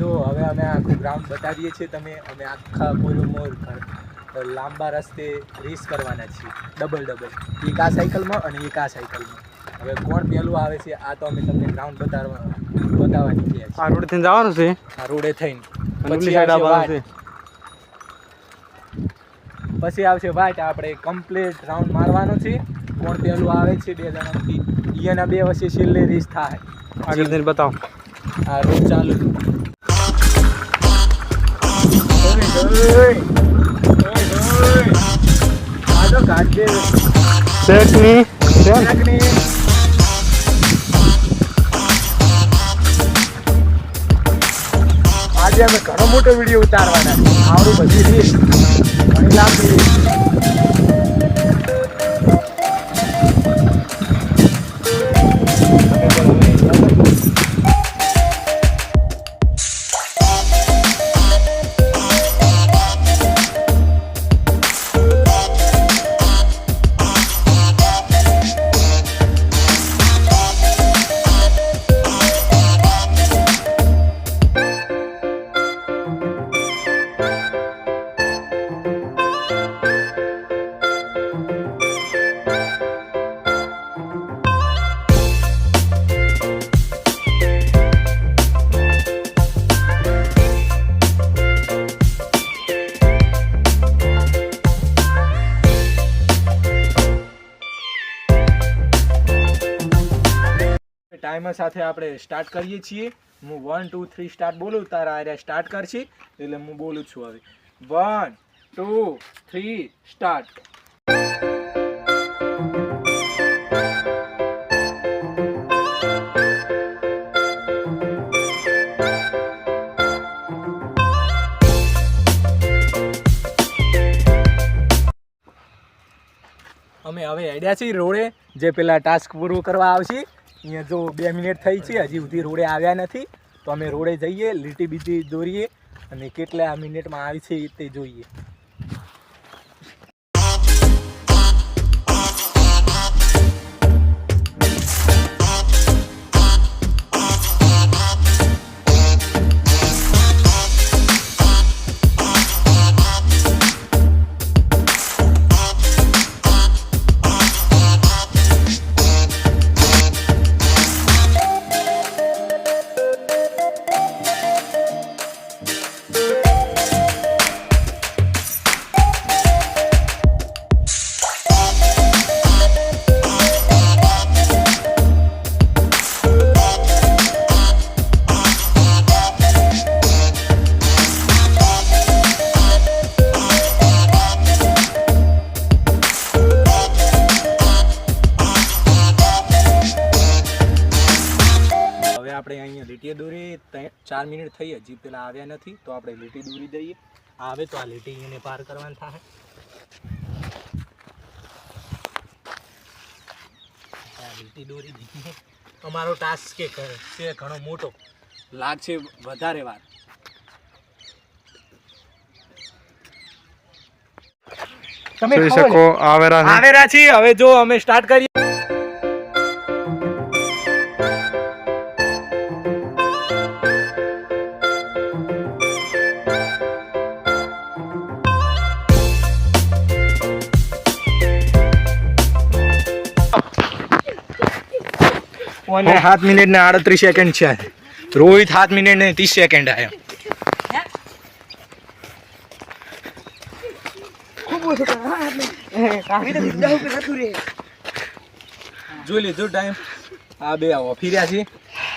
જો હવે અમે આખું ગ્રાઉન્ડ બતાવીએ છીએ તમે અમે આખા કોઈલમોર લાંબા રસ્તે રેસ કરવાના છીએ ડબલ એક આ સાયકલમાં અને એક આ સાયકલમાં. હવે કોણ પહેલું આવે છે આ તો અમે તમને ગ્રાઉન્ડ બતાવવાની છે. આ રોડ થી જવાનું છે, આ રોડે થઈને પછી આવશે વાટ. આપણે કમ્પ્લીટ રાઉન્ડ મારવાનો છે. કોણ પહેલું આવે છે 2 જણાથી એના 2 વચ્ચે છેલ્લે રેસ થાય. આગળ જઈને બતાવો. આ રોડ ચાલુ આ તો કાઢે શેકની આજે અમે ઘણો મોટો વિડીયો ઉતારવાના. આવડું બધી રીસ ઘણી લાંબી ટાઈમર સાથે આપણે સ્ટાર્ટ કરીએ છીએ. હું 1 2 3 સ્ટાર્ટ બોલું તારા આર્યા સ્ટાર્ટ કરશે એટલે હું બોલું છું. હવે 1 2 3 સ્ટાર્ટ. અમે હવે હેડ્યા છીએ રોડે જે પેલા ટાસ્ક પૂરું કરવા આવશે. અહીંયા જો 2 મિનિટ થઈ છે હજી સુધી રોડે આવ્યા નથી તો અમે રોડે જઈએ લીટી બીટી દોરીએ અને કેટલા મિનિટમાં આવી છે તે જોઈએ. આપણે અહીંયા લીટી દોરી 4 મિનિટ થઈ હજી પેલા આવ્યા નથી તો આપણે લીટી દોરી દઈએ. આવે તો આ લીટી એને પાર કરવાની થાય. લીટી દોરી દીધી. અમારો ટાસ્ક કે છે ઘણો મોટો લાગશે વધારે વાર. તમે જોઈ શકો આવેરા છે. હવે જો અમે સ્ટાર્ટ કરીએ. અને 7 મિનિટ ને 38 સેકન્ડ છે. રોહિત 7 મિનિટ ને 30 સેકન્ડ આવ્યો. જોઈ લીધું ટાઈમ. આ બે ફીર્યા છે.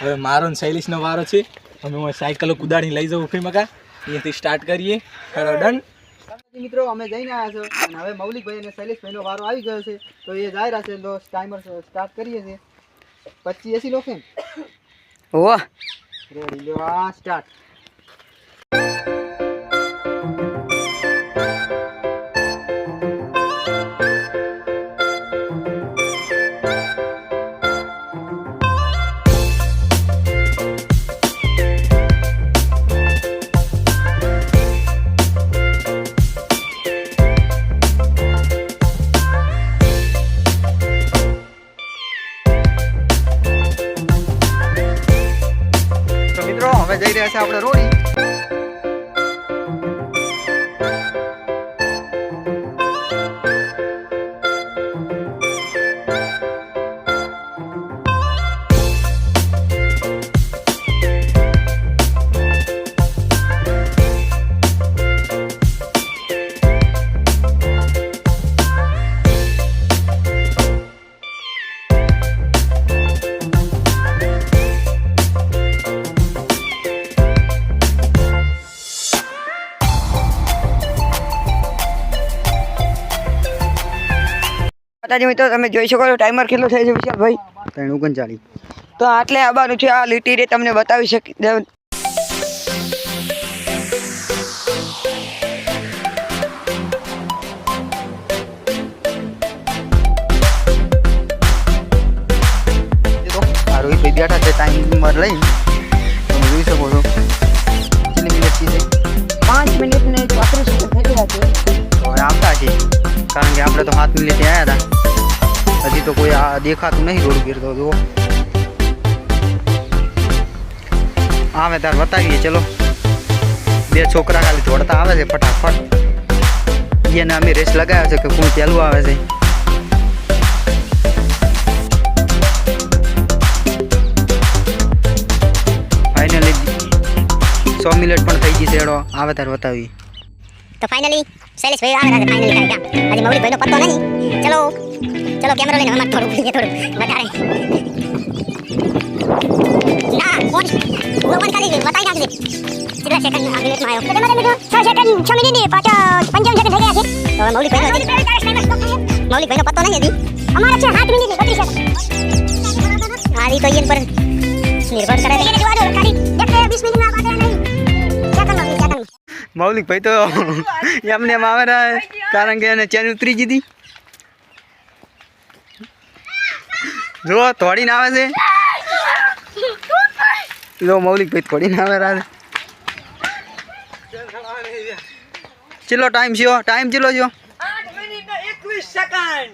હવે મારો ને શૈલેષનો વારો છે. અમે સાયકલો કુદાડી લઈ જવું ફી મકા અહીંયાથી સ્ટાર્ટ કરીએ. ડન મિત્રો અમે જઈને આવ્યા છો અને હવે મૌલિકભાઈ અને શૈલેષભાઈનો વારો આવી ગયો છે તો એ જાય રહ્યા છે. તો ટાઈમર સ્ટાર્ટ કરીએ છીએ. 25 80 લોકો ઓહ રેડી લ્યો આ સ્ટાર્ટ. જઈ રહ્યા છે આપણે રોડી. માતાજી મિત્રો તમે જોઈ શકો છો ટાઈમર કેટલો થાય છે વિશાલભાઈ? 3:39. તો આટલે આવવાનું છે. આ લીટી રે તમને બતાવી શકી. આ રોહિતભાઈ બેઠા છે ટાઈમર લઈને. તમે જોઈ શકો છો કેટલી મિનિટ થઈ છે. 5 મિનિટ ને 34 સેકન્ડ થઈ રહ્યા છે. હવે આવતા છે કારણ કે આપણે તો 7 મિનિટે આવ્યા હતા. હજી તો કોઈ આ દેખાતું નહીં રોડ પર. તો જુઓ આવે તાર બતાવીએ. ચલો 2 છોકરા ખાલી દોડતા આવે છે ફટાફટ. એને અમે રેસ લગાવ્યા છે કે કોણ પહેલું આવે છે. ફાઇનલી 100 મિનિટ પણ થઈ ગઈ છે. એડો આવે તાર બતાવીએ. तो फाइनली शैलेश भाई आ रहा है फाइनली क्या अभी मौलिक भाई नो पत्तो नहीं चलो चलो कैमरा लेने हमारे थोड़ा बता रहे ना कौन वो कौन कर रही बताई ना दे कितना सेकंड आगे में आयो तो मतलब 6 सेकंड 6 मिनट नहीं 55 सेकंड થઈ ગયા છે તો મૌલિક ભાઈ નો પત્તો નહીં હતી हमारा 7 मिनट 32 सेकंड आधी तो इन पर निर्भर करे ये जो आदो खाली 20 मिनट में बात नहीं क्या करना મૌલિક ભાઈ તો એમને એમ આવે રહ્યા કારણ કે એને ચેન ઉતરી ગઈ. જો થોડીને આવે છે. જો મૌલિક ભાઈ થોડીને આવે રહ્યા છે. ચલો ટાઈમ છે. ટાઈમ ચલો જો 8 મિનિટ ને 21 સેકન્ડ.